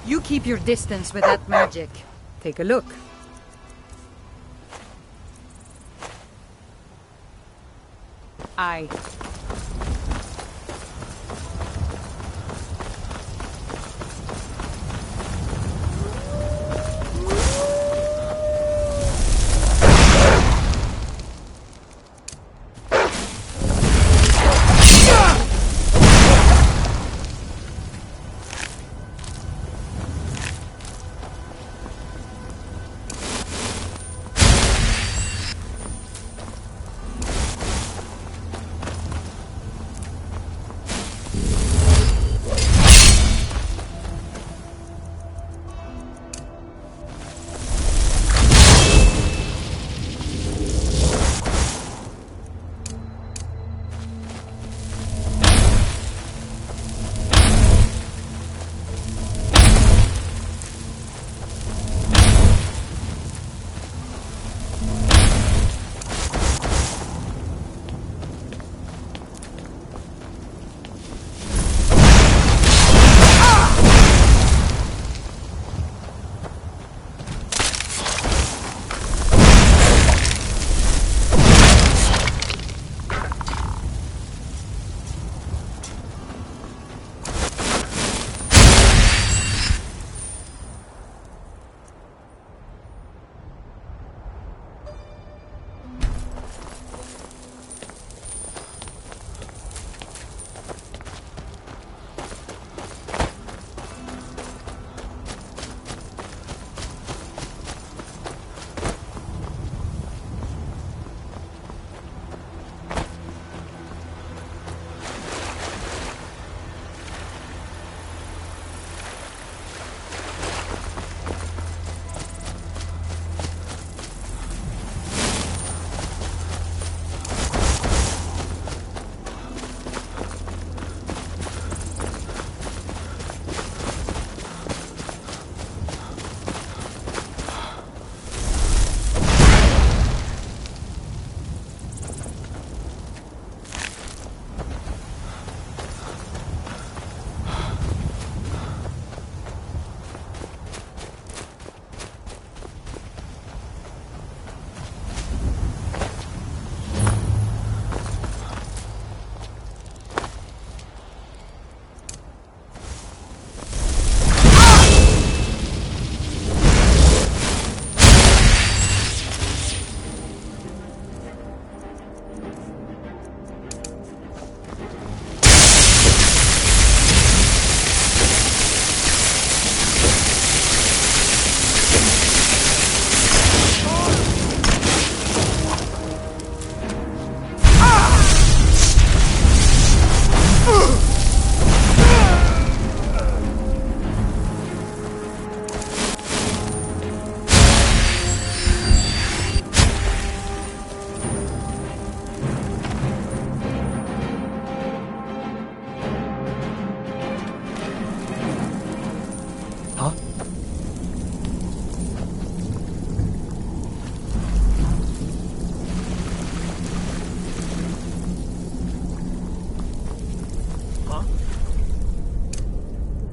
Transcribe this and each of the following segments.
You keep your distance with that magic. Take a look. I...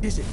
Is it?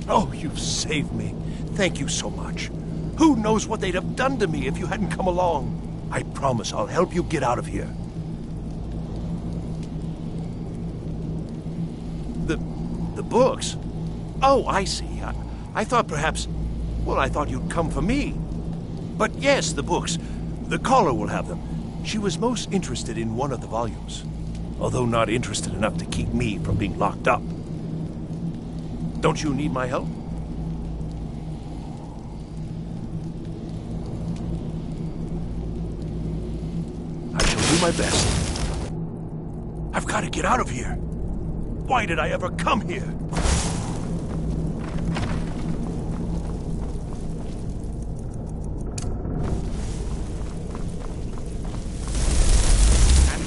Oh, you've saved me. Thank you so much. Who knows what they'd have done to me if you hadn't come along? I promise I'll help you get out of here. The books? Oh, I see. I thought perhaps... Well, I thought you'd come for me. But yes, the books. The caller will have them. She was most interested in one of the volumes, although not interested enough to keep me from being locked up. Don't you need my help? I shall do my best. I've got to get out of here. Why did I ever come here? And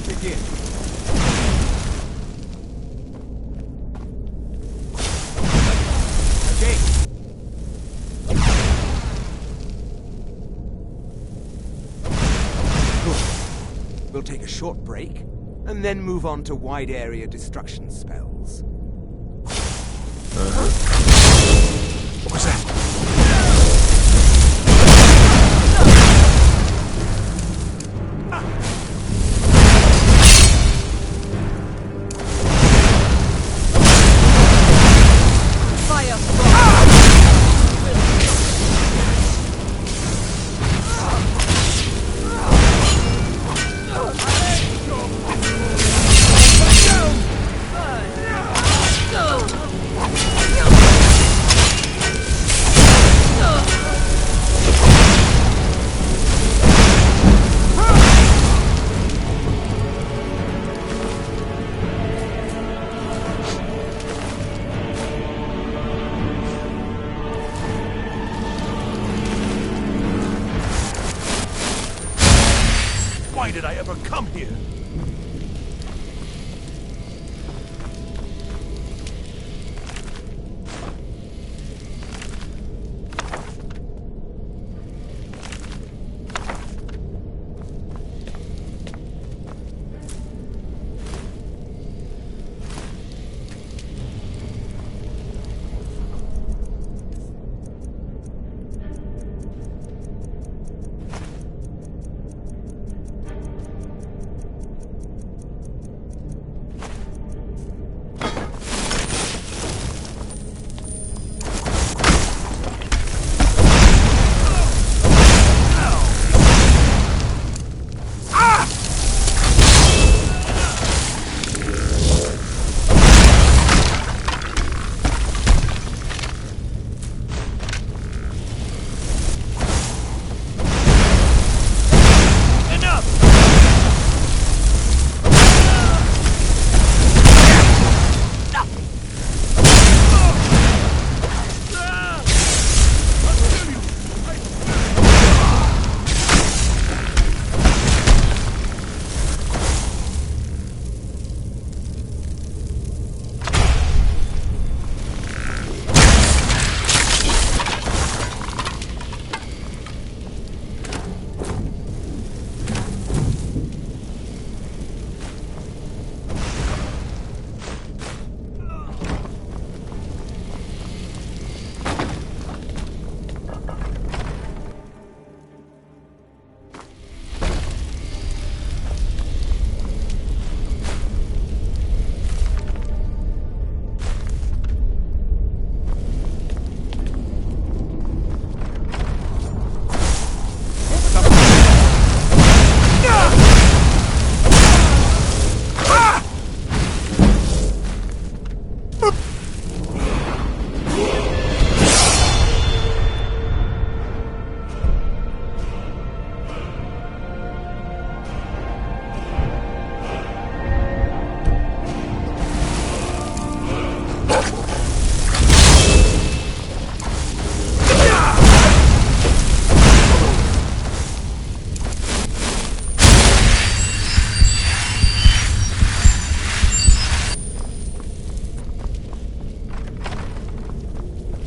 begin. Okay. Good. We'll take a short break, and then move on to wide area destruction spells. What was that? Why did I ever come here?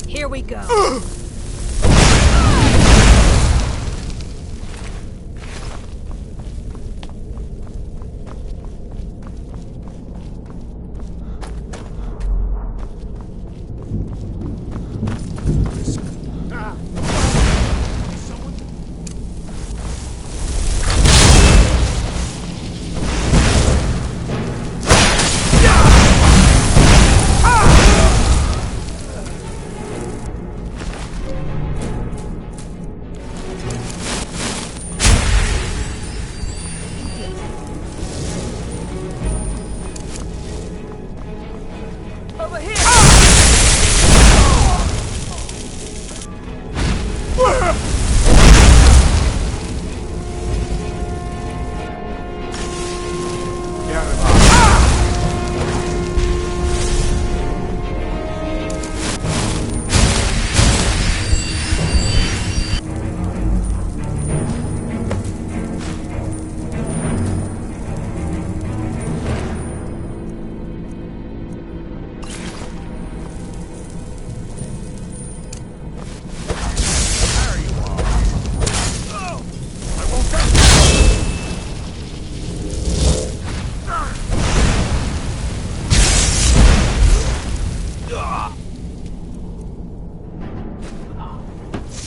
Here we go.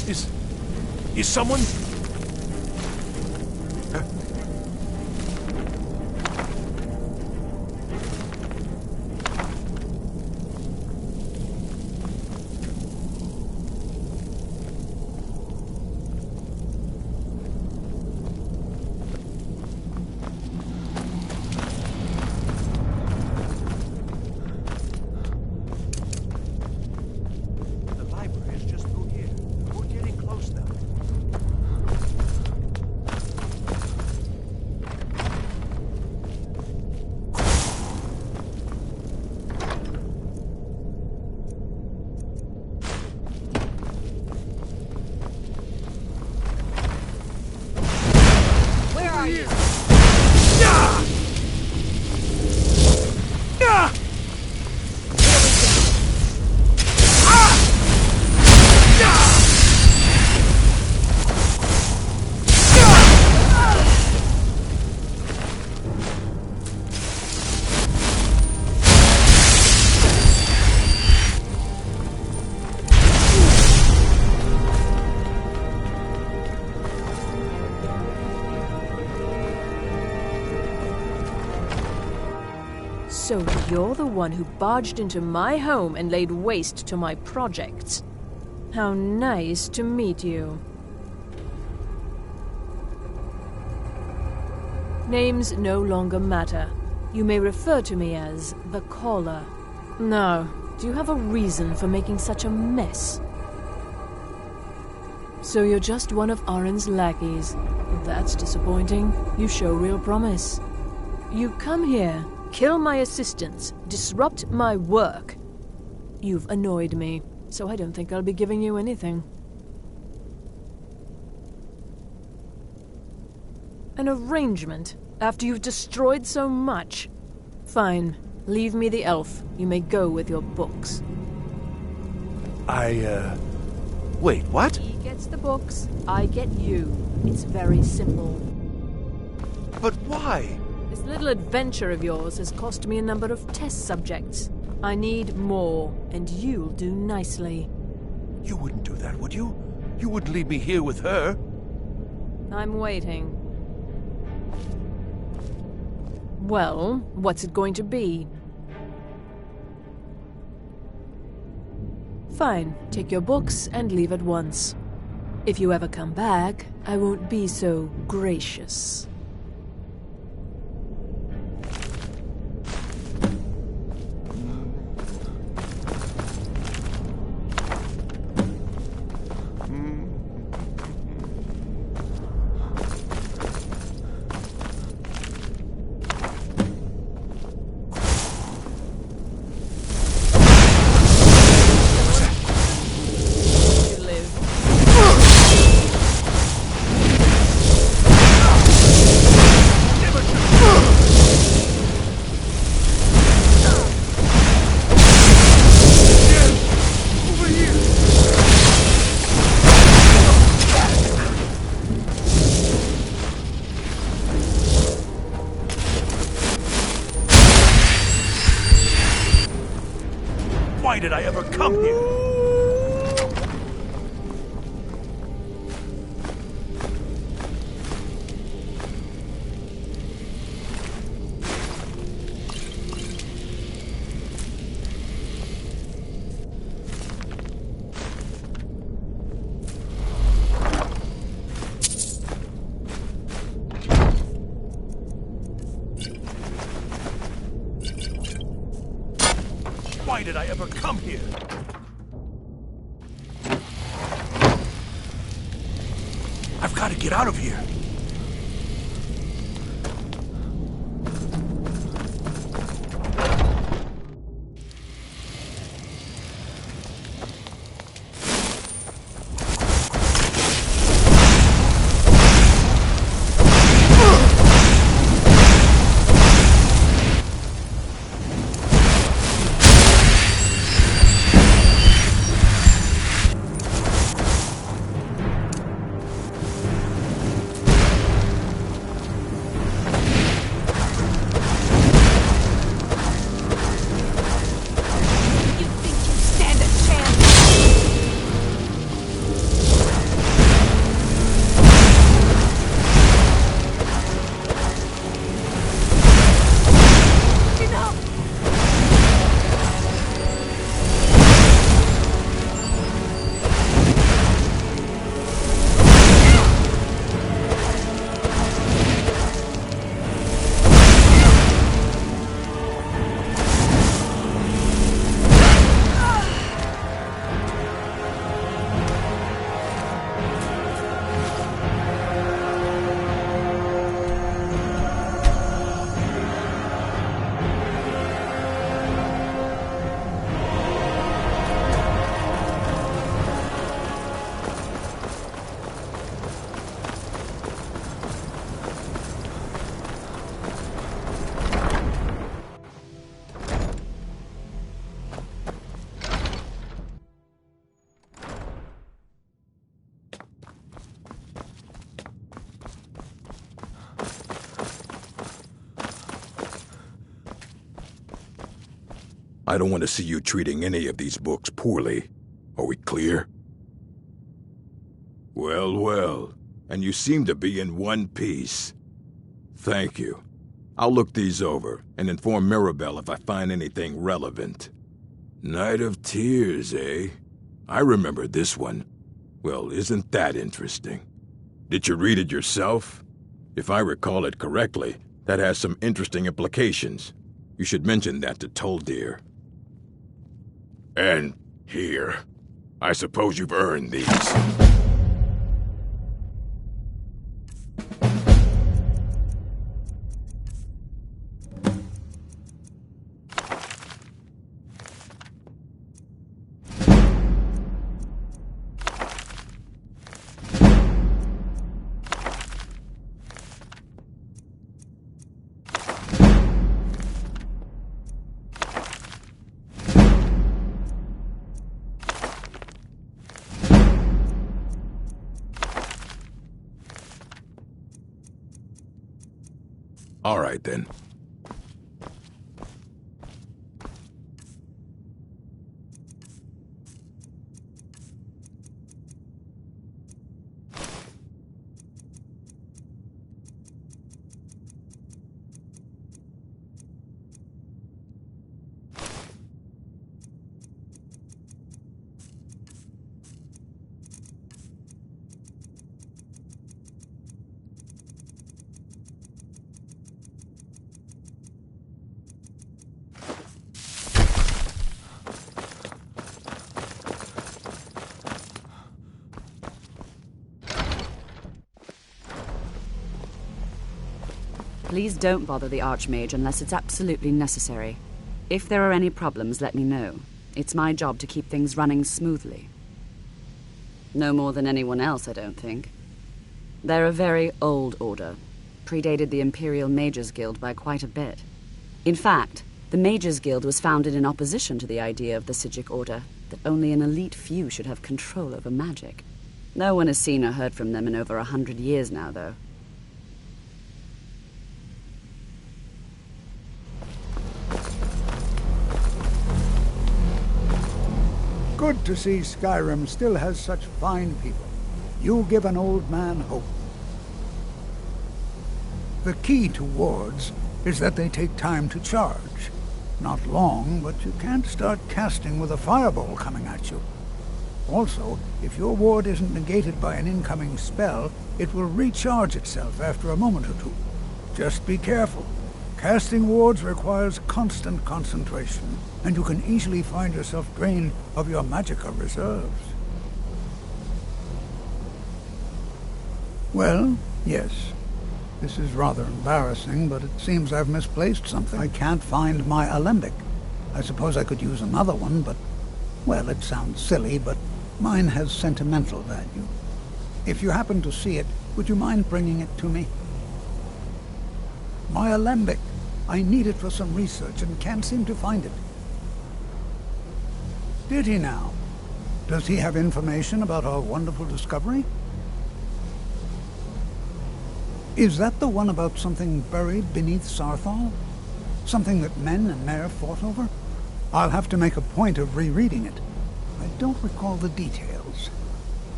Is someone... The library is just through here. We're getting close now. Where are you? Yeah! Yeah! So you're the one who barged into my home and laid waste to my projects. How nice to meet you. Names no longer matter. You may refer to me as the Caller. Now, do you have a reason for making such a mess? So you're just one of Arin's lackeys. That's disappointing. You show real promise. You come here, kill my assistants, disrupt my work. You've annoyed me, so I don't think I'll be giving you anything. An arrangement, after you've destroyed so much? Fine, leave me the elf. You may go with your books. Wait, what? He gets the books, I get you. It's very simple. But why? This little adventure of yours has cost me a number of test subjects. I need more, and you'll do nicely. You wouldn't do that, would you? You wouldn't leave me here with her. I'm waiting. Well, what's it going to be? Fine, take your books and leave at once. If you ever come back, I won't be so gracious. Why did I ever come here? Why did I ever come here? I've got to get out of here. I don't want to see you treating any of these books poorly. Are we clear? Well, well. And you seem to be in one piece. Thank you. I'll look these over and inform Mirabelle if I find anything relevant. Night of Tears, eh? I remember this one. Well, isn't that interesting? Did you read it yourself? If I recall it correctly, that has some interesting implications. You should mention that to Toldir. And here. I suppose you've earned these. All right, then. Please don't bother the Archmage unless it's absolutely necessary. If there are any problems, let me know. It's my job to keep things running smoothly. No more than anyone else, I don't think. They're a very old order. Predated the Imperial Mages Guild by quite a bit. In fact, the Mages Guild was founded in opposition to the idea of the Psijic Order, that only an elite few should have control over magic. No one has seen or heard from them in over 100 years now, though. Good to see Skyrim still has such fine people. You give an old man hope. The key to wards is that they take time to charge. Not long, but you can't start casting with a fireball coming at you. Also, if your ward isn't negated by an incoming spell, it will recharge itself after a moment or two. Just be careful. Casting wards requires constant concentration, and you can easily find yourself drained of your magicka reserves. Well, yes. This is rather embarrassing, but it seems I've misplaced something. I can't find my alembic. I suppose I could use another one, but, well, it sounds silly, but mine has sentimental value. If you happen to see it, would you mind bringing it to me? My alembic. I need it for some research and can't seem to find it. Did he now? Does he have information about our wonderful discovery? Is that the one about something buried beneath Sarthal? Something that men and Mare fought over? I'll have to make a point of rereading it. I don't recall the details.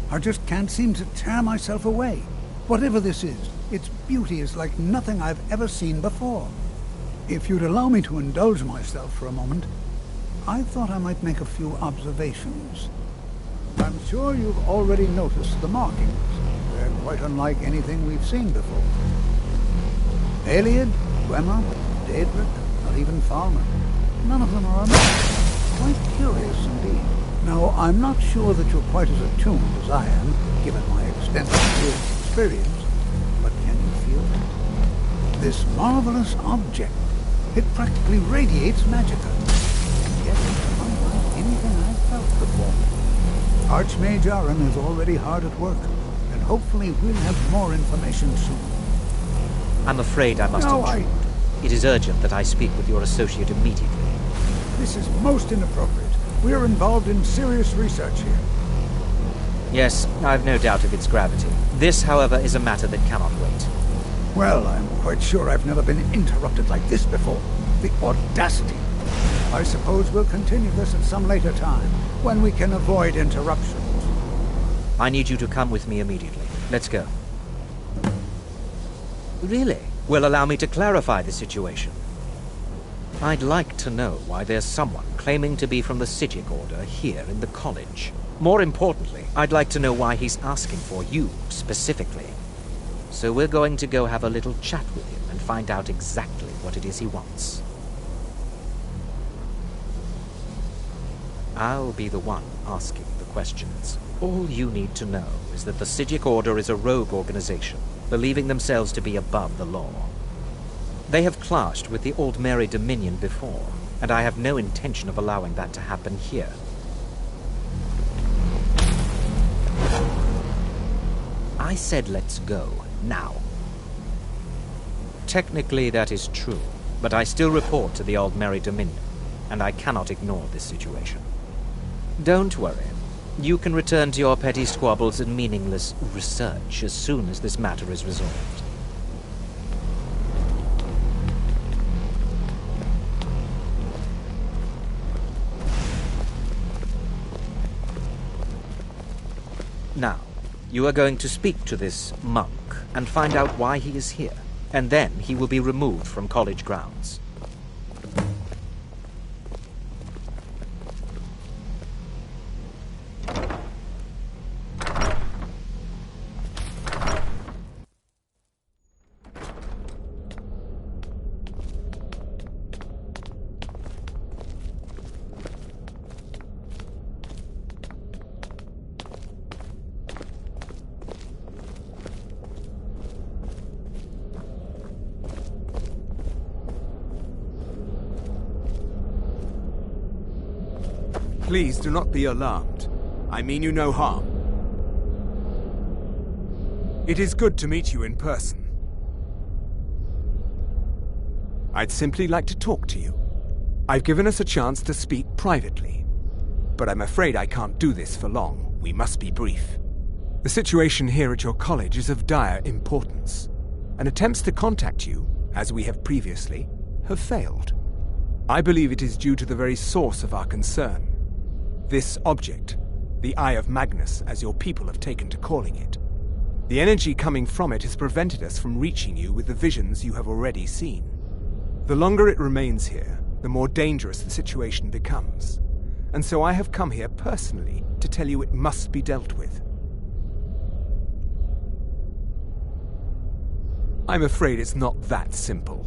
I just can't seem to tear myself away. Whatever this is, its beauty is like nothing I've ever seen before. If you'd allow me to indulge myself for a moment, I thought I might make a few observations. I'm sure you've already noticed the markings. They're quite unlike anything we've seen before. Aliad, Dwemer, Daedric, not even Falmer. None of them are unlike. Quite curious indeed. Now, I'm not sure that you're quite as attuned as I am, given my extensive years of experience, but can you feel it? This marvelous object. It practically radiates magicka. And yet it's unlike anything I've felt before. Archmage Aaron is already hard at work, and hopefully we'll have more information soon. I'm afraid I must intrude. It is urgent that I speak with your associate immediately. This is most inappropriate. We're involved in serious research here. Yes, I've no doubt of its gravity. This, however, is a matter that cannot wait. Well, I'm quite sure I've never been interrupted like this before. The audacity. I suppose we'll continue this at some later time, when we can avoid interruptions. I need you to come with me immediately. Let's go. Really? Well, allow me to clarify the situation. I'd like to know why there's someone claiming to be from the Psijic Order here in the college. More importantly, I'd like to know why he's asking for you, specifically. So we're going to go have a little chat with him and find out exactly what it is he wants. I'll be the one asking the questions. All you need to know is that the Psijic Order is a rogue organization, believing themselves to be above the law. They have clashed with the Old Mary Dominion before, and I have no intention of allowing that to happen here. I said let's go, now. Technically that is true, but I still report to the Old Mary Dominion, and I cannot ignore this situation. Don't worry. You can return to your petty squabbles and meaningless research as soon as this matter is resolved. Now, you are going to speak to this monk and find out why he is here, and then he will be removed from college grounds. Please do not be alarmed. I mean you no harm. It is good to meet you in person. I'd simply like to talk to you. I've given us a chance to speak privately, but I'm afraid I can't do this for long. We must be brief. The situation here at your college is of dire importance, and attempts to contact you, as we have previously, have failed. I believe it is due to the very source of our concern. This object, the Eye of Magnus, as your people have taken to calling it. The energy coming from it has prevented us from reaching you with the visions you have already seen. The longer it remains here, the more dangerous the situation becomes. And so I have come here personally to tell you it must be dealt with. I'm afraid it's not that simple.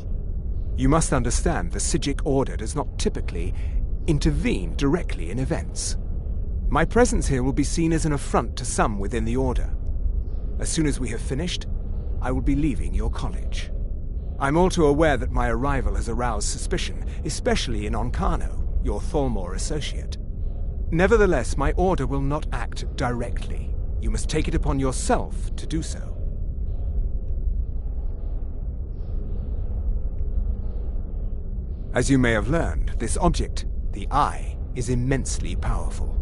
You must understand the Psijic Order does not typically intervene directly in events. My presence here will be seen as an affront to some within the Order. As soon as we have finished, I will be leaving your college. I'm all too aware that my arrival has aroused suspicion, especially in Onkano, your Thalmor associate. Nevertheless, my Order will not act directly. You must take it upon yourself to do so. As you may have learned, this object, the Eye, is immensely powerful.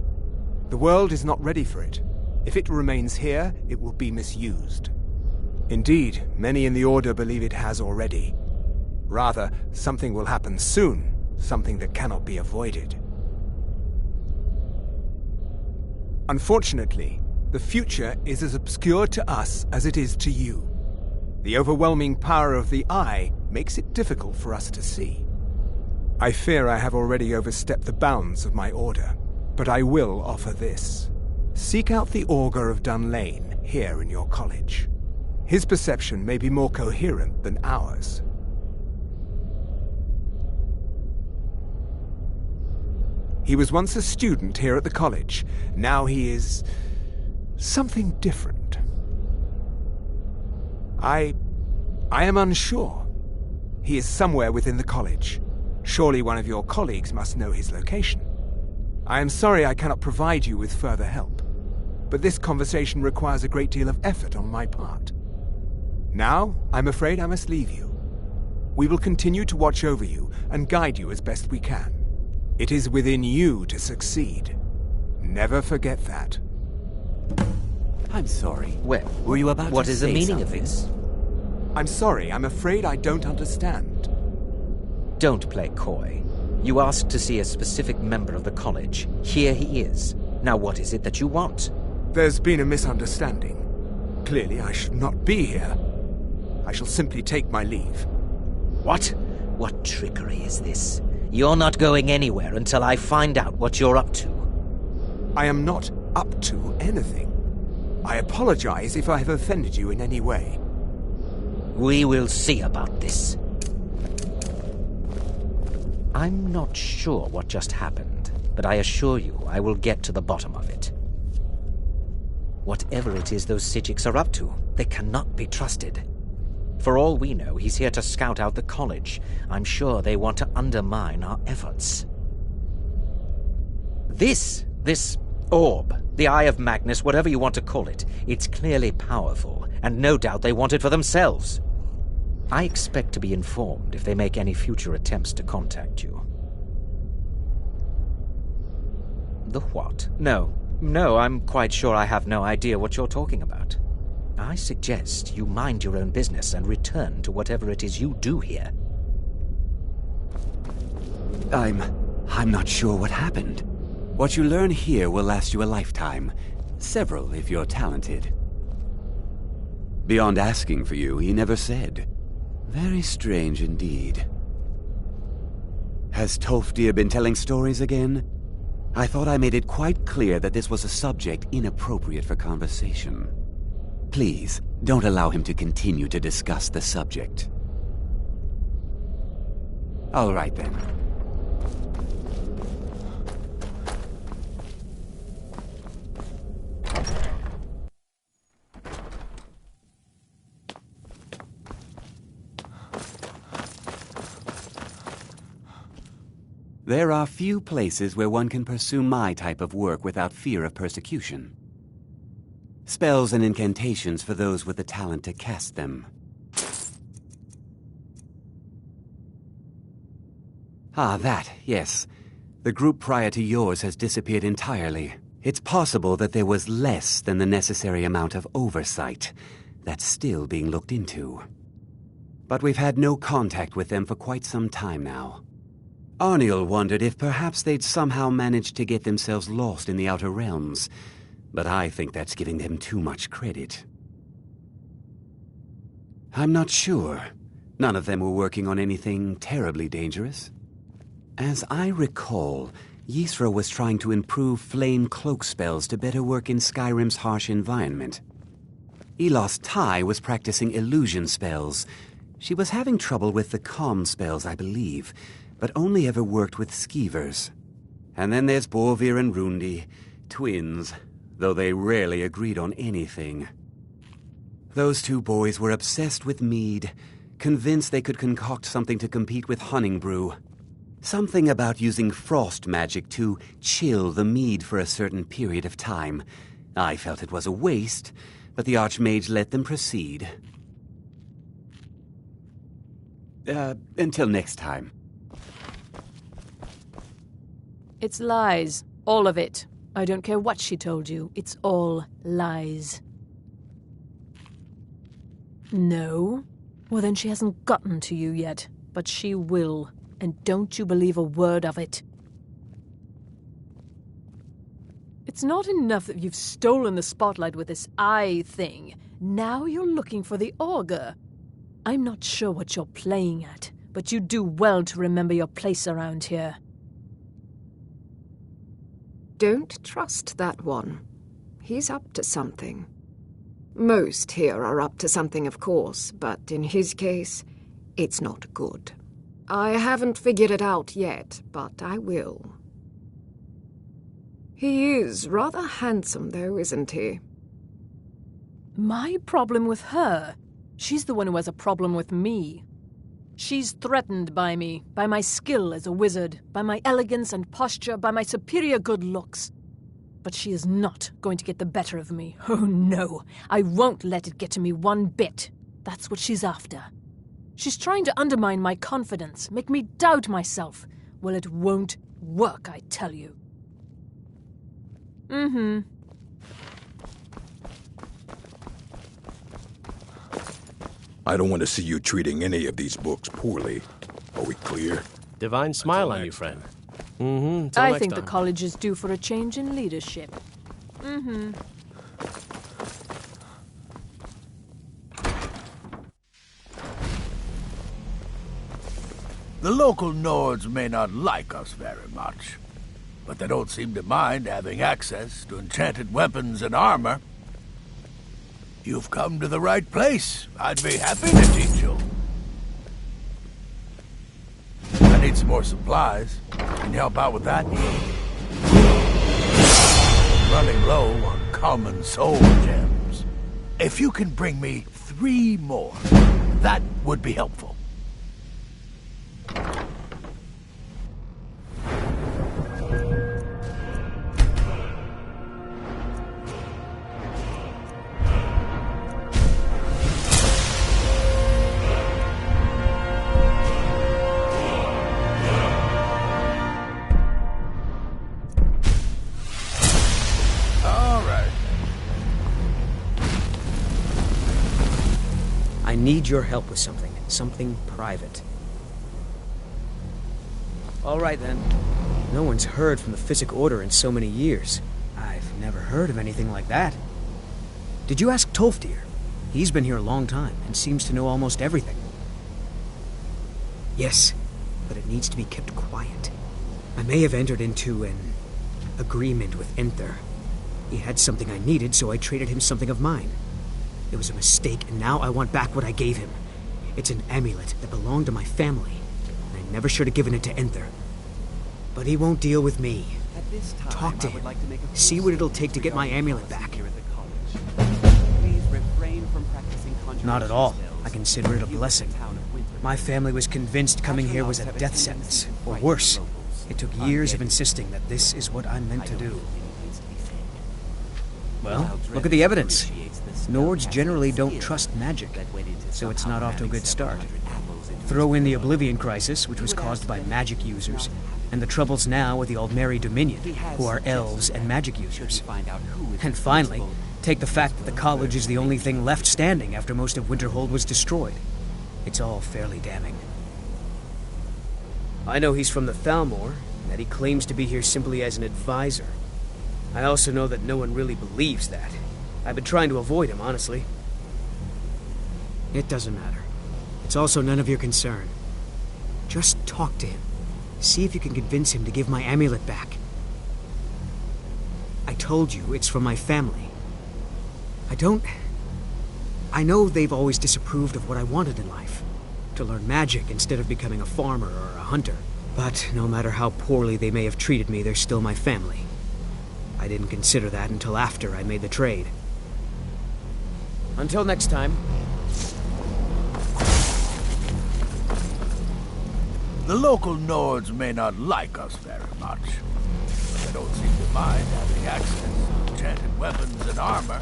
The world is not ready for it. If it remains here, it will be misused. Indeed, many in the Order believe it has already. Rather, something will happen soon, something that cannot be avoided. Unfortunately, the future is as obscure to us as it is to you. The overwhelming power of the Eye makes it difficult for us to see. I fear I have already overstepped the bounds of my Order, but I will offer this. Seek out the Augur of Dunlane here in your college. His perception may be more coherent than ours. He was once a student here at the college. Now he is something different. I am unsure. He is somewhere within the college. Surely one of your colleagues must know his location. I am sorry I cannot provide you with further help, but this conversation requires a great deal of effort on my part. Now, I'm afraid I must leave you. We will continue to watch over you and guide you as best we can. It is within you to succeed. Never forget that. I'm sorry. Well, were you about what to is the say meaning something? of this? I'm sorry, I'm afraid I don't understand. Don't play coy. You asked to see a specific member of the college. Here he is. Now what is it that you want? There's been a misunderstanding. Clearly, I should not be here. I shall simply take my leave. What? What trickery is this? You're not going anywhere until I find out what you're up to. I am not up to anything. I apologize if I have offended you in any way. We will see about this. I'm not sure what just happened, but I assure you I will get to the bottom of it. Whatever it is those Psijics are up to, they cannot be trusted. For all we know, he's here to scout out the college. I'm sure they want to undermine our efforts. This orb, the Eye of Magnus, whatever you want to call it, it's clearly powerful, and no doubt they want it for themselves. I expect to be informed if they make any future attempts to contact you. The what? No, I'm quite sure I have no idea what you're talking about. I suggest you mind your own business and return to whatever it is you do here. I'm not sure what happened. What you learn here will last you a lifetime. Several, if you're talented. Beyond asking for you, he never said. Very strange indeed. Has Tolfdir been telling stories again? I thought I made it quite clear that this was a subject inappropriate for conversation. Please, don't allow him to continue to discuss the subject. All right then. There are few places where one can pursue my type of work without fear of persecution. Spells and incantations for those with the talent to cast them. Ah, that, yes. The group prior to yours has disappeared entirely. It's possible that there was less than the necessary amount of oversight. That's still being looked into. But we've had no contact with them for quite some time now. Arniel wondered if perhaps they'd somehow managed to get themselves lost in the Outer Realms, but I think that's giving them too much credit. I'm not sure. None of them were working on anything terribly dangerous. As I recall, Ysra was trying to improve flame cloak spells to better work in Skyrim's harsh environment. Elos Tai was practicing illusion spells. She was having trouble with the calm spells, I believe, but only ever worked with skeevers. And then there's Borvir and Rundi, twins, though they rarely agreed on anything. Those two boys were obsessed with mead, convinced they could concoct something to compete with Honningbrew. Something about using frost magic to chill the mead for a certain period of time. I felt it was a waste, but the Archmage let them proceed. Until next time. It's lies. All of it. I don't care what she told you. It's all lies. No? Well, then she hasn't gotten to you yet. But she will. And don't you believe a word of it. It's not enough that you've stolen the spotlight with this eye thing. Now you're looking for the augur. I'm not sure what you're playing at, but you do well to remember your place around here. Don't trust that one. He's up to something. Most here are up to something, of course, but in his case, it's not good. I haven't figured it out yet, but I will. He is rather handsome, though, isn't he? My problem with her? She's the one who has a problem with me. She's threatened by me, by my skill as a wizard, by my elegance and posture, by my superior good looks. But she is not going to get the better of me. Oh no, I won't let it get to me one bit. That's what she's after. She's trying to undermine my confidence, make me doubt myself. Well, it won't work, I tell you. I don't want to see you treating any of these books poorly. Are we clear? Divine smile on you, friend. Mm-hmm. Till I next think the time. college is due for a change in leadership. The local Nords may not like us very much, but they don't seem to mind having access to enchanted weapons and armor. You've come to the right place. I'd be happy to teach you. I need some more supplies. Can you help out with that? Running low on common soul gems. If you can bring me 3 more, that would be helpful. I need your help with something. Something private. All right, then. No one's heard from the Physic Order in so many years. I've never heard of anything like that. Did you ask Tolfdir? He's been here a long time and seems to know almost everything. Yes, but it needs to be kept quiet. I may have entered into an agreement with Enther. He had something I needed, so I traded him something of mine. It was a mistake, and now I want back what I gave him. It's an amulet that belonged to my family, and I never should have given it to Enther. But he won't deal with me. Talk to him. See what it'll take to get my amulet back. Not at all. I consider it a blessing. My family was convinced coming here was a death sentence, or worse. It took years of insisting that this is what I'm meant to do. Well, look at the evidence. Nords generally don't trust magic, so it's not off to a good start. Throw in the Oblivion Crisis, which was caused by magic users, and the troubles now with the Aldmeri Dominion, who are elves and magic users. And finally, take the fact that the college is the only thing left standing after most of Winterhold was destroyed. It's all fairly damning. I know he's from the Thalmor, and that he claims to be here simply as an advisor. I also know that no one really believes that. I've been trying to avoid him, honestly. It doesn't matter. It's also none of your concern. Just talk to him. See if you can convince him to give my amulet back. I told you, it's from my family. I know they've always disapproved of what I wanted in life. To learn magic instead of becoming a farmer or a hunter. But no matter how poorly they may have treated me, they're still my family. I didn't consider that until after I made the trade. Until next time. The local Nords may not like us very much, but they don't seem to mind having access to enchanted weapons and armor.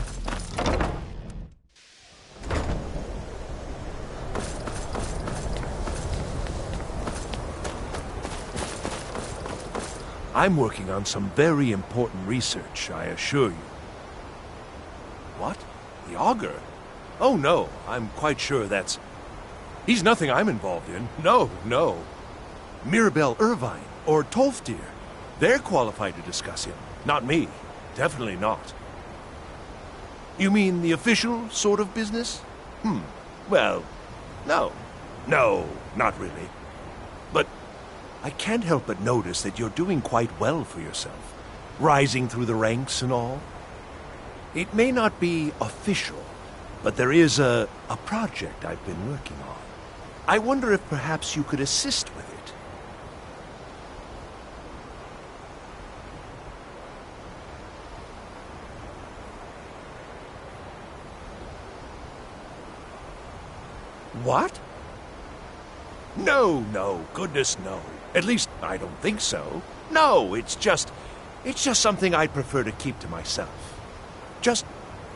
I'm working on some very important research, I assure you. What? The Augur? Oh no, I'm quite sure that's... He's nothing I'm involved in. No, no. Mirabelle Irvine or Tolfdir. They're qualified to discuss him. Not me. Definitely not. You mean the official sort of business? Well, no. No, not really. But I can't help but notice that you're doing quite well for yourself. Rising through the ranks and all. It may not be official, but there is a project I've been working on. I wonder if perhaps you could assist with it. What? No, goodness no. At least, I don't think so. No, it's just something I'd prefer to keep to myself.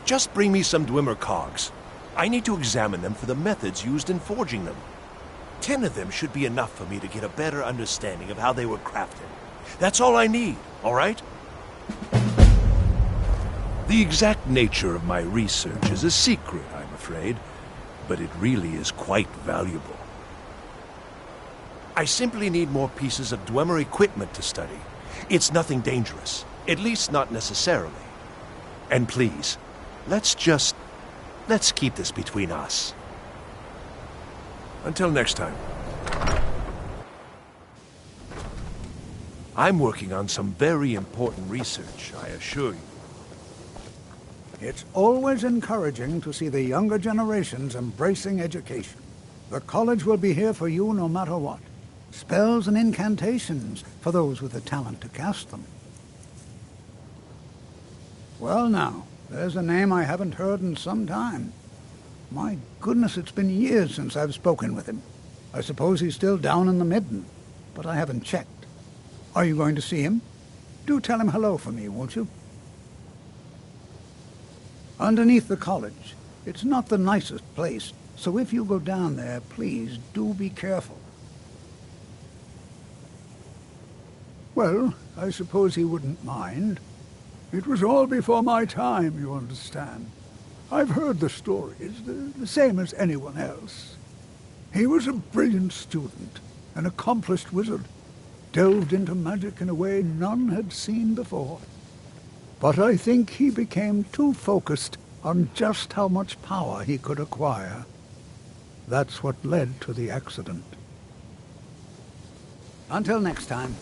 Just bring me some Dwemer cogs. I need to examine them for the methods used in forging them. 10 of them should be enough for me to get a better understanding of how they were crafted. That's all I need, all right? The exact nature of my research is a secret, I'm afraid, but it really is quite valuable. I simply need more pieces of Dwemer equipment to study. It's nothing dangerous, at least not necessarily. And please, let's keep this between us. Until next time. I'm working on some very important research, I assure you. It's always encouraging to see the younger generations embracing education. The college will be here for you no matter what. Spells and incantations for those with the talent to cast them. Well now, there's a name I haven't heard in some time. My goodness, it's been years since I've spoken with him. I suppose he's still down in the Midden, but I haven't checked. Are you going to see him? Do tell him hello for me, won't you? Underneath the college. It's not the nicest place, so if you go down there, please do be careful. Well, I suppose he wouldn't mind. It was all before my time, you understand. I've heard the stories, the same as anyone else. He was a brilliant student, an accomplished wizard, delved into magic in a way none had seen before. But I think he became too focused on just how much power he could acquire. That's what led to the accident. Until next time.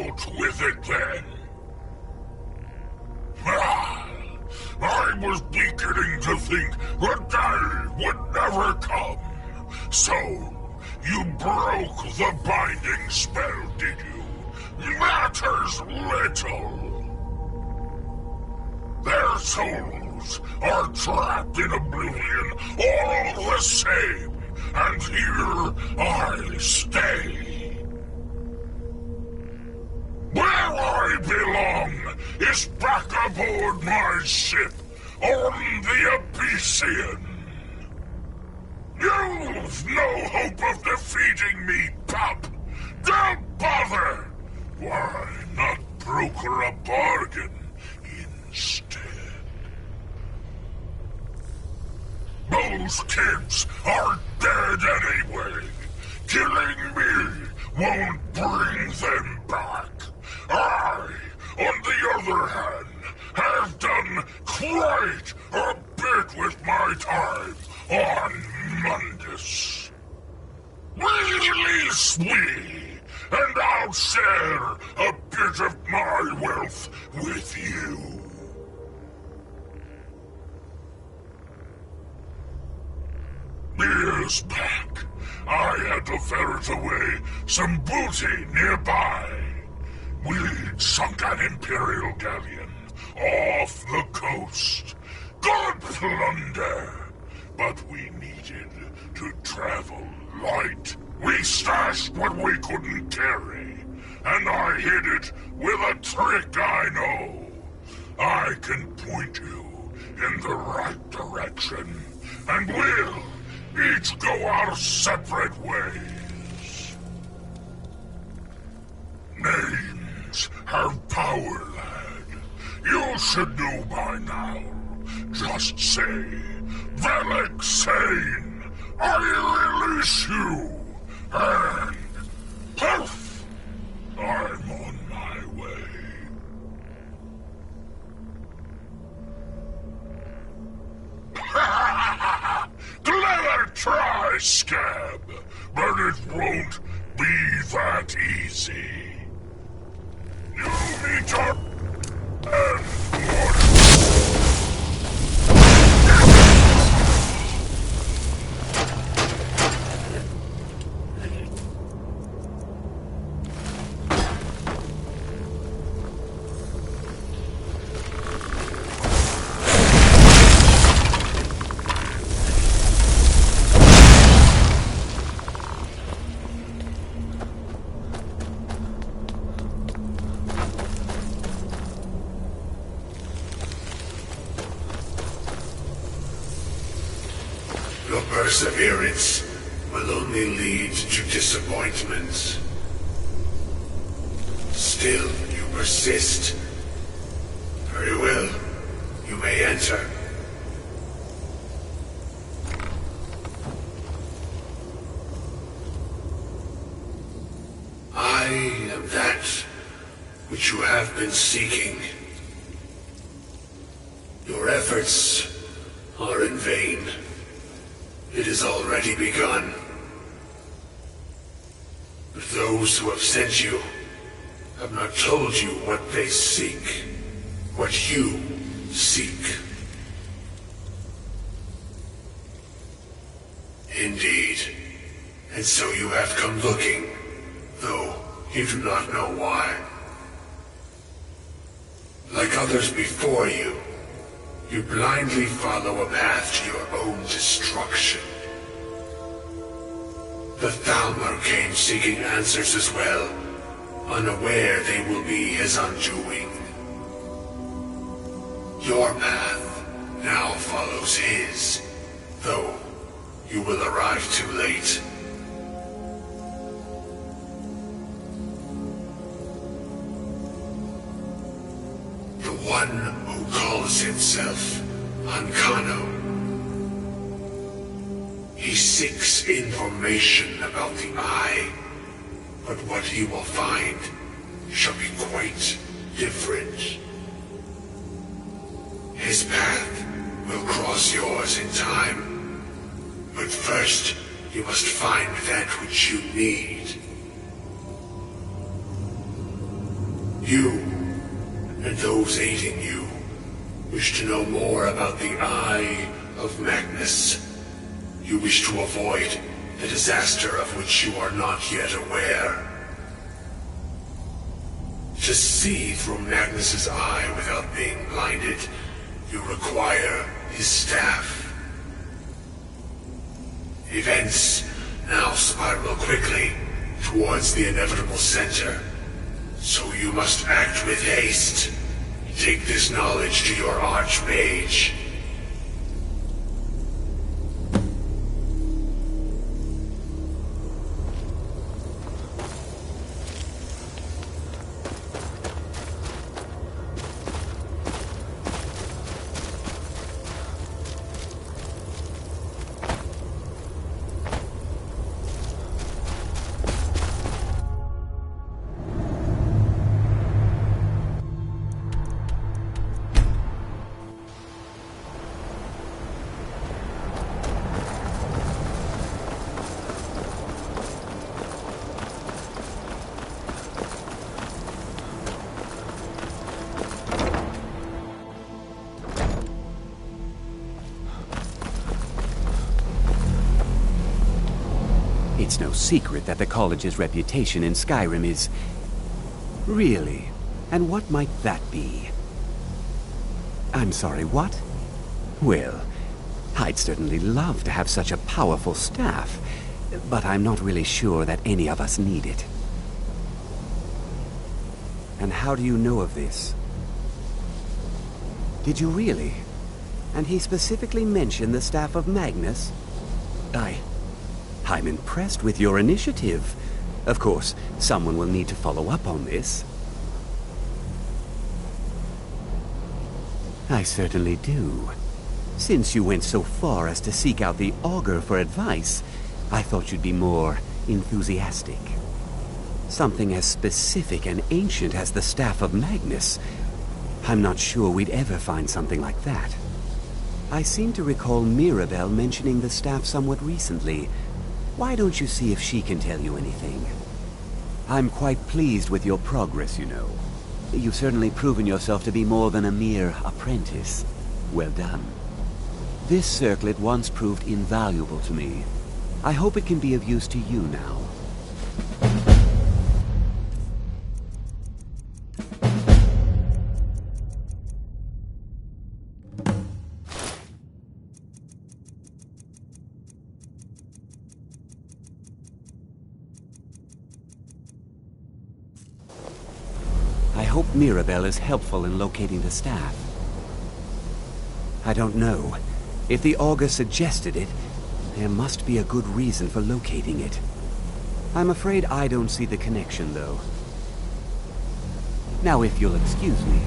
Out with it then! I was beginning to think the day would never come. So, you broke the binding spell, did you? Matters little. Their souls are trapped in oblivion all the same, and here I stay. Where I belong is back aboard my ship on the Abyssian. You've no hope of defeating me, pup. Don't bother. Why not broker a bargain instead? Those kids are dead anyway. Killing me won't bring them back. I, on the other hand, have done quite a bit with my time on Mundus. Release me, and I'll share a bit of my wealth with you. Years back, I had to ferret away some booty nearby. We'd sunk an Imperial galleon off the coast. Good plunder! But we needed to travel light. We stashed what we couldn't carry, and I hid it with a trick I know. I can point you in the right direction, and we'll each go our separate ways. Names have power, lad. You should know by now. Just say, Velek Sane, I release you, and poof, I'm on my way. Clever try, Scab, but it won't be that easy. You need to end one. Your perseverance will only lead to disappointment. Still, you persist. Very well. You may enter. I am that which you have been seeking. Your efforts are in vain. It has already begun. But those who have sent you have not told you what they seek, what you seek. Indeed. And so you have come looking, though you do not know why. Like others before you, you blindly follow a path to your own destruction. The Thalmor came seeking answers as well, unaware they will be his undoing. Your path now follows his, though you will arrive too late. The one who calls himself Ancano. He seeks information about the Eye, but what he will find shall be quite different. His path will cross yours in time, but first you must find that which you need. You, and those aiding you, wish to know more about the Eye of Magnus. You wish to avoid the disaster of which you are not yet aware. To see through Magnus's eye without being blinded, you require his staff. Events now spiral quickly towards the inevitable center, so you must act with haste. Take this knowledge to your Archmage. It's no secret that the college's reputation in Skyrim is... Really? And what might that be? I'm sorry, what? Well, I'd certainly love to have such a powerful staff, but I'm not really sure that any of us need it. And how do you know of this? Did you really? And he specifically mentioned the staff of Magnus? I'm impressed with your initiative. Of course, someone will need to follow up on this. I certainly do. Since you went so far as to seek out the Augur for advice, I thought you'd be more enthusiastic. Something as specific and ancient as the Staff of Magnus. I'm not sure we'd ever find something like that. I seem to recall Mirabelle mentioning the staff somewhat recently. Why don't you see if she can tell you anything? I'm quite pleased with your progress, you know. You've certainly proven yourself to be more than a mere apprentice. Well done. This circlet once proved invaluable to me. I hope it can be of use to you now. I hope Mirabelle is helpful in locating the staff. I don't know. If the Augur suggested it, there must be a good reason for locating it. I'm afraid I don't see the connection, though. Now, if you'll excuse me.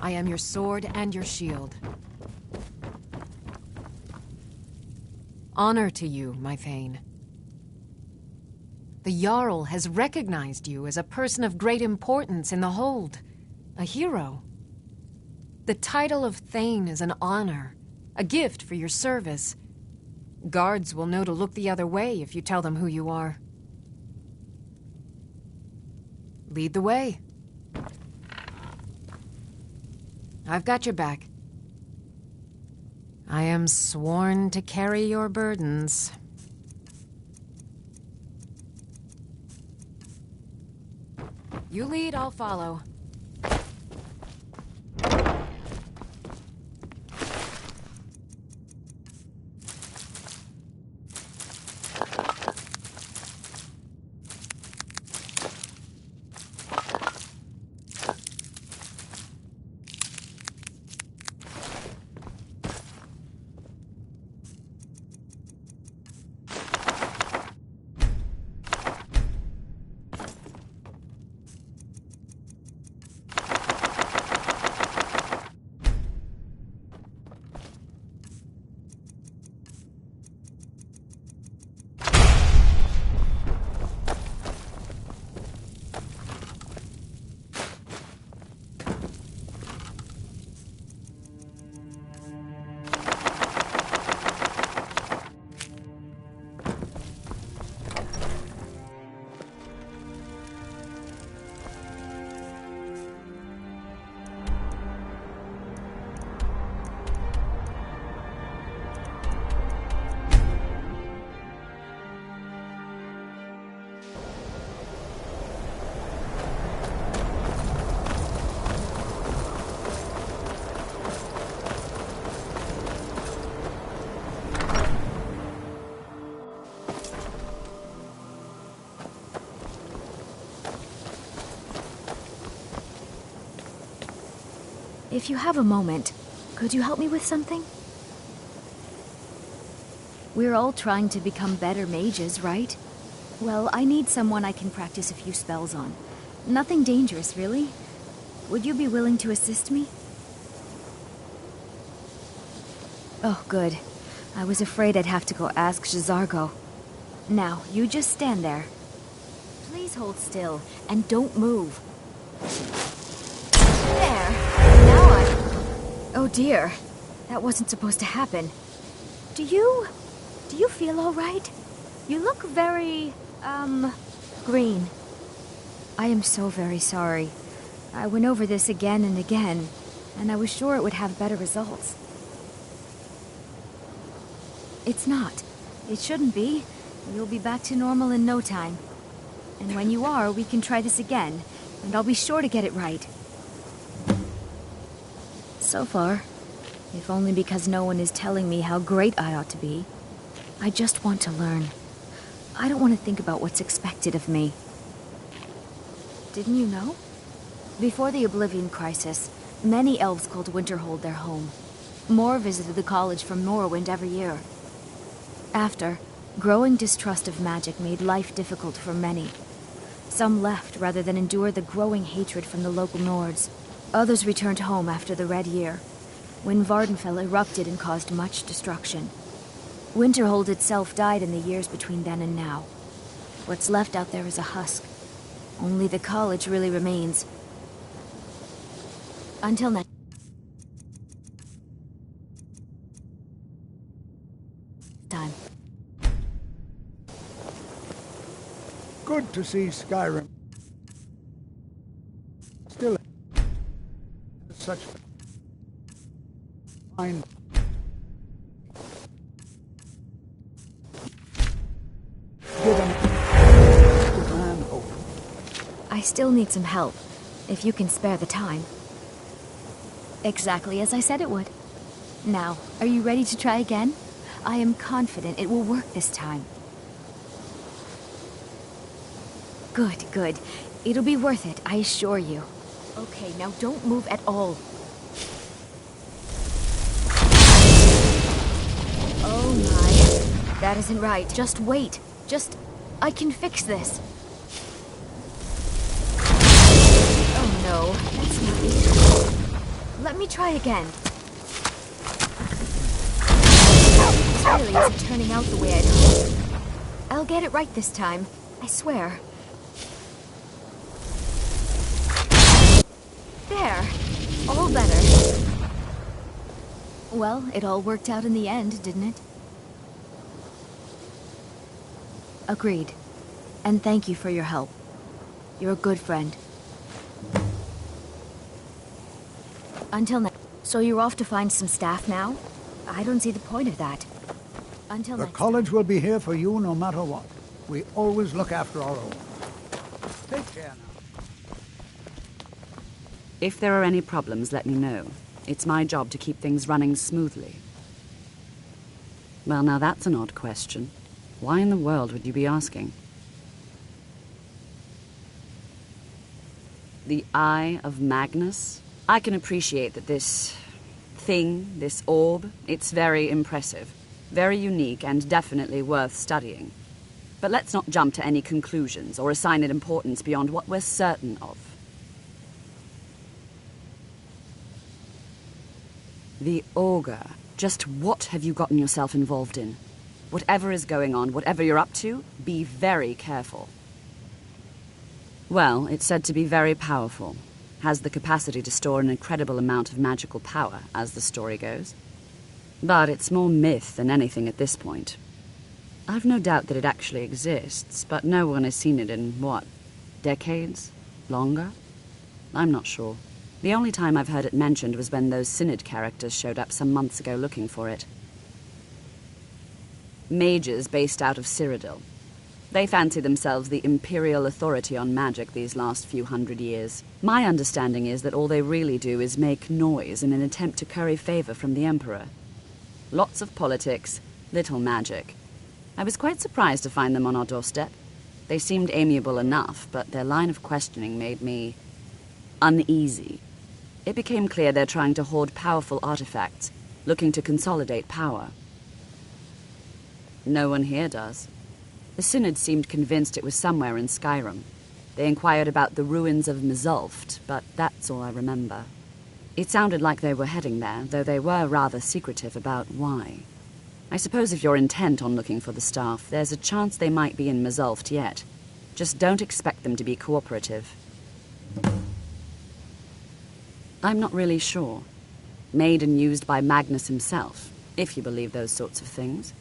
I am your sword and your shield. Honor to you, my Thane. The Jarl has recognized you as a person of great importance in the Hold, a hero. The title of Thane is an honor, a gift for your service. Guards will know to look the other way if you tell them who you are. Lead the way. I've got your back. I am sworn to carry your burdens. You lead, I'll follow. If you have a moment, could you help me with something? We're all trying to become better mages, right? Well, I need someone I can practice a few spells on. Nothing dangerous, really. Would you be willing to assist me? Oh, good. I was afraid I'd have to go ask J'zargo. Now, you just stand there. Please hold still, and don't move. There! Now oh dear. That wasn't supposed to happen. Do you feel all right? You look very, green. I am so very sorry. I went over this again and again, and I was sure it would have better results. It's not. It shouldn't be. You'll be back to normal in no time. And when you are, we can try this again, and I'll be sure to get it right. So far, if only because no one is telling me how great I ought to be, I just want to learn. I don't want to think about what's expected of me. Didn't you know? Before the Oblivion Crisis, many elves called Winterhold their home. More visited the college from Morrowind every year. After, growing distrust of magic made life difficult for many. Some left rather than endure the growing hatred from the local Nords. Others returned home after the Red Year, when Vardenfell erupted and caused much destruction. Winterhold itself died in the years between then and now. What's left out there is a husk. Only the college really remains. Until next time. Good to see Skyrim. Still such fine. I still need some help, if you can spare the time. Exactly as I said it would. Now, are you ready to try again? I am confident it will work this time. Good, good. It'll be worth it, I assure you. Okay, now don't move at all. Oh my. That isn't right. Just wait. I can fix this. Oh no, that's not it. Let me try again. This really isn't turning out the way I'd hoped. I'll get it right this time. I swear. There. All better. Well, it all worked out in the end, didn't it? Agreed. And thank you for your help. You're a good friend. Until now. So you're off to find some staff now? I don't see the point of that. Until The next college will be here for you no matter what. We always look after our own. Take care now. If there are any problems, let me know. It's my job to keep things running smoothly. Well, now that's an odd question. Why in the world would you be asking? The Eye of Magnus? I can appreciate that this thing, this orb, it's very impressive, very unique and definitely worth studying. But let's not jump to any conclusions or assign it importance beyond what we're certain of. The Augur. Just what have you gotten yourself involved in? Whatever is going on, whatever you're up to, be very careful. Well, it's said to be very powerful. Has the capacity to store an incredible amount of magical power, as the story goes. But it's more myth than anything at this point. I've no doubt that it actually exists, but no one has seen it in, what, decades? Longer? I'm not sure. The only time I've heard it mentioned was when those Synod characters showed up some months ago looking for it. Mages based out of Cyrodiil. They fancy themselves the imperial authority on magic these last few hundred years. My understanding is that all they really do is make noise in an attempt to curry favor from the Emperor. Lots of politics, little magic. I was quite surprised to find them on our doorstep. They seemed amiable enough, but their line of questioning made me uneasy. It became clear they're trying to hoard powerful artifacts, looking to consolidate power. No one here does. The Synod seemed convinced it was somewhere in Skyrim. They inquired about the ruins of Mizulft, but that's all I remember. It sounded like they were heading there, though they were rather secretive about why. I suppose if you're intent on looking for the staff, there's a chance they might be in Mizulft yet. Just don't expect them to be cooperative. I'm not really sure. Made and used by Magnus himself, if you believe those sorts of things.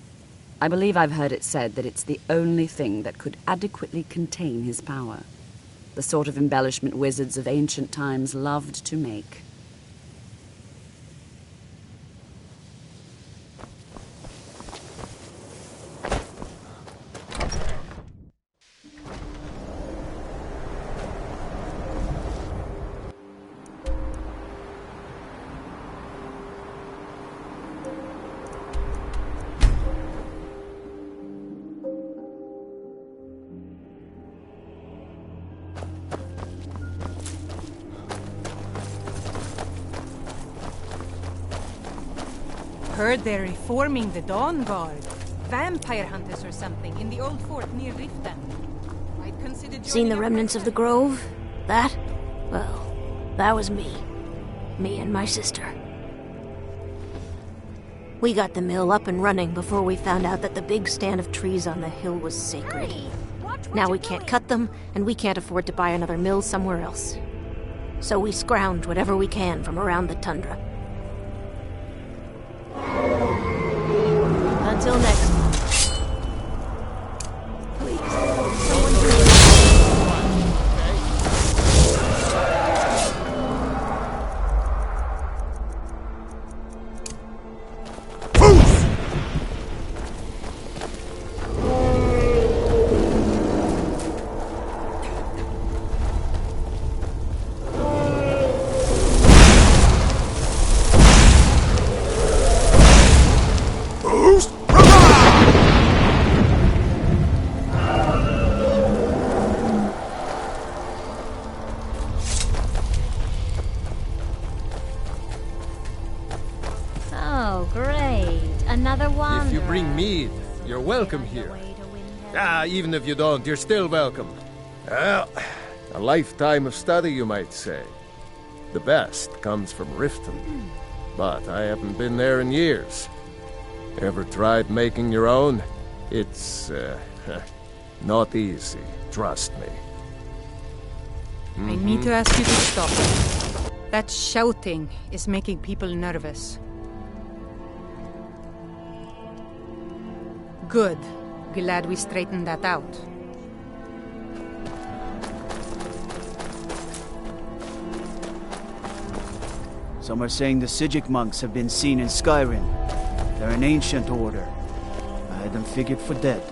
I believe I've heard it said that it's the only thing that could adequately contain his power. The sort of embellishment wizards of ancient times loved to make. Heard they're reforming the Dawn Guard. Vampire hunters or something in the old fort near Riften. I'd consider Seen the remnants of the grove? That? Well, that was me. Me and my sister. We got the mill up and running before we found out that the big stand of trees on the hill was sacred. Now we can't cut them, and we can't afford to buy another mill somewhere else. So we scrounge whatever we can from around the tundra. Until next time. Please, someone do it. If you bring mead, you're welcome here. Even if you don't, you're still welcome. Well, a lifetime of study, you might say. The best comes from Riften, but I haven't been there in years. Ever tried making your own? It's, not easy, trust me. I need to ask you to stop. That shouting is making people nervous. Good. Glad we straightened that out. Some are saying the Sijic monks have been seen in Skyrim. They're an ancient order. I had them figured for dead.